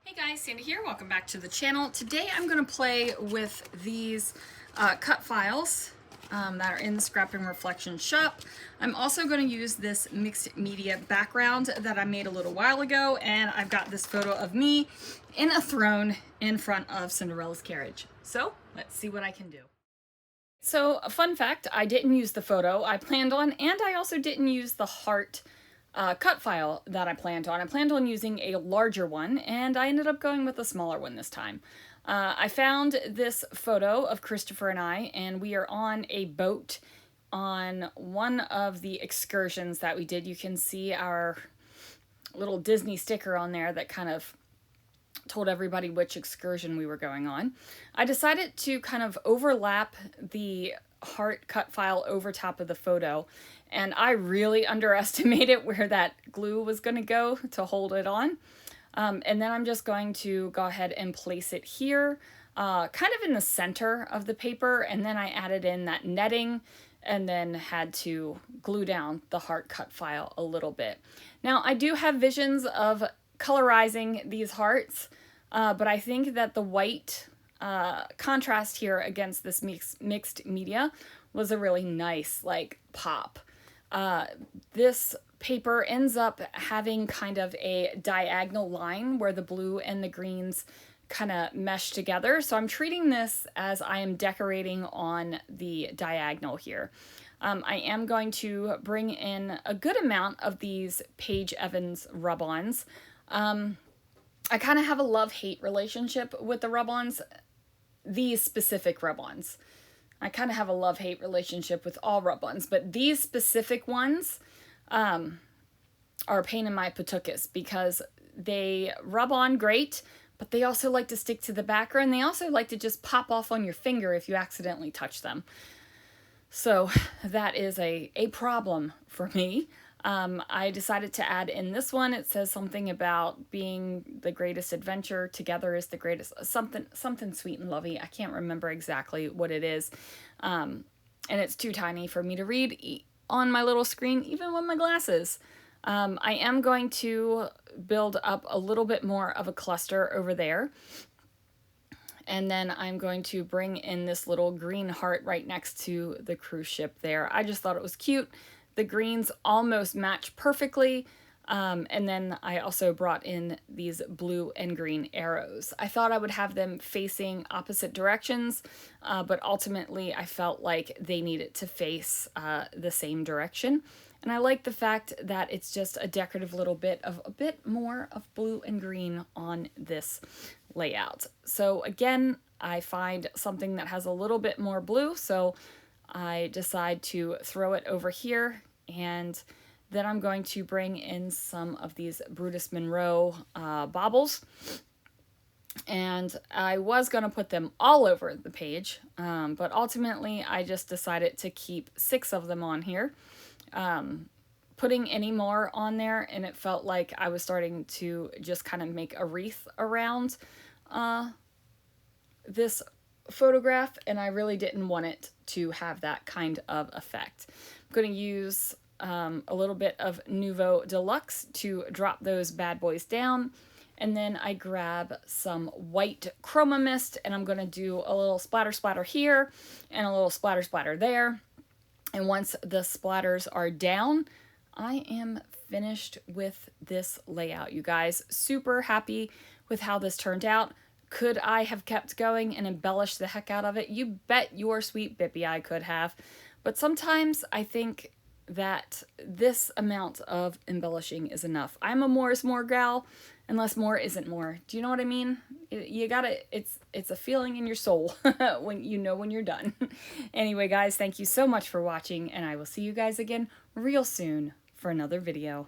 Hey guys, Sandy here. Welcome back to the channel. Today I'm going to play with these cut files that are in the Scrapbook Reflection shop. I'm also going to use this mixed media background that I made a little while ago, and I've got this photo of me in a throne in front of Cinderella's carriage. So let's see what I can do. So a fun fact, I didn't use the photo I planned on, and I also didn't use the heart cut file that I planned on. I planned on using a larger one, and I ended up going with a smaller one this time. I found this photo of Christopher and I, and we are on a boat on one of the excursions that we did. You can see our little Disney sticker on there that kind of told everybody which excursion we were going on. I decided to kind of overlap the heart cut file over top of the photo, and I really underestimated where that glue was going to go to hold it on. And then I'm just going to go ahead and place it here, kind of in the center of the paper, and then I added in that netting and then had to glue down the heart cut file a little bit. Now, I do have visions of colorizing these hearts, but I think that the white contrast here against this mixed media was a really nice like pop. This paper ends up having kind of a diagonal line where the blue and the greens kind of mesh together. So I'm treating this as I am decorating on the diagonal here. I am going to bring in a good amount of these Paige Evans rub-ons. I kind of have a love-hate relationship with the rub-ons, these specific rub-ons. I kind of have a love-hate relationship with all rub-ons, but these specific ones are a pain in my patookus because they rub on great, but they also like to stick to the background. They also like to just pop off on your finger if you accidentally touch them. So that is a problem for me. I decided to add in this one. It says something about being the greatest adventure. Together is the greatest, something sweet and lovey. I can't remember exactly what it is. And it's too tiny for me to read on my little screen, even with my glasses. I am going to build up a little bit more of a cluster over there. And then I'm going to bring in this little green heart right next to the cruise ship there. I just thought it was cute. The greens almost match perfectly. And then I also brought in these blue and green arrows. I thought I would have them facing opposite directions, but ultimately I felt like they needed to face the same direction. And I like the fact that it's just a decorative little bit of a bit more of blue and green on this layout. So again, I find something that has a little bit more blue, so I decide to throw it over here, and then I'm going to bring in some of these Brutus Monroe baubles. And I was going to put them all over the page, but ultimately I just decided to keep 6 of them on here. Putting any more on there, and it felt like I was starting to just kind of make a wreath around this photograph, and I really didn't want it to have that kind of effect. I'm going to use a little bit of Nouveau Deluxe to drop those bad boys down, and then I grab some white chroma mist, and I'm going to do a little splatter here and a little splatter there. And once the splatters are down, I am finished with this layout, you guys. Super happy with how this turned out. Could I have kept going and embellished the heck out of it? You bet your sweet Bippy I could have. But sometimes I think that this amount of embellishing is enough. I'm a more is more gal, and less more isn't more. Do you know what I mean? You gotta, it's a feeling in your soul when you know when you're done. Anyway, guys, thank you so much for watching, and I will see you guys again real soon for another video.